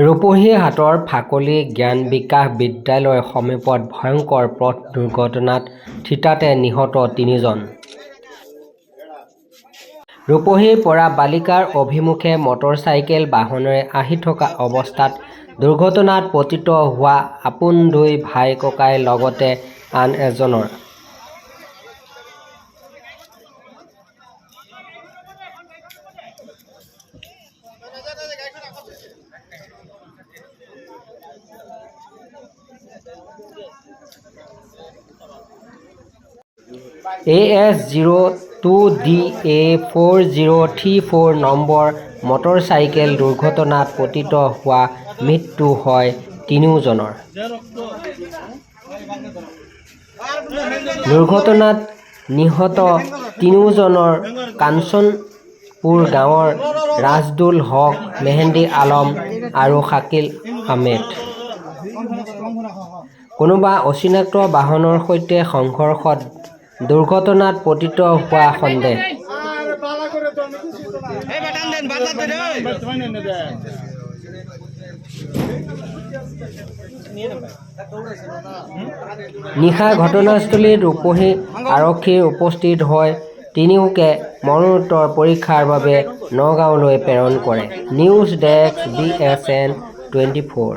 ৰূপহী হাটৰ ফাকলি জ্ঞান বিকাশ বিদ্যালয়ৰ সমীপত ভয়ংকৰ পথ দুৰ্ঘটনাত থিতাতে নিহত ৩ জন। ৰূপহীৰ পৰা বালিকাৰ অভিমুখে মটৰচাইকেল বাহনেৰে আহি থকা অৱস্থাত দুৰ্ঘটনাত পতিত হোৱা আপোন ২ ভাই-ককাইৰ লগতে আন এজনৰ AS02DA4034 নম্বৰ মটৰচাইকেল দুৰ্ঘটনাত পতিত হোৱা মৃত্যু হয় ৩ জনৰ। দুৰ্ঘটনাত নিহত ৩ জনৰ কাঞ্চনপুৰ গাঁৱৰ ৰাজদুল হক, মেহেন্দী আলম আৰু শাকিল আহমেদ। কোনোবা অচিনাক্ত বাহনৰ সৈতে সংঘৰ্ষত দুৰ্ঘটনাত পতিত হোৱা সন্দেহ। নিশা ঘটনাস্থলীত ৰূপহী আৰক্ষী উপস্থিত হৈ তিনিওকে মৰণোত্তৰ পৰীক্ষাৰ বাবে নগাঁৱলৈ প্ৰেৰণ কৰে। News desk BSN 24।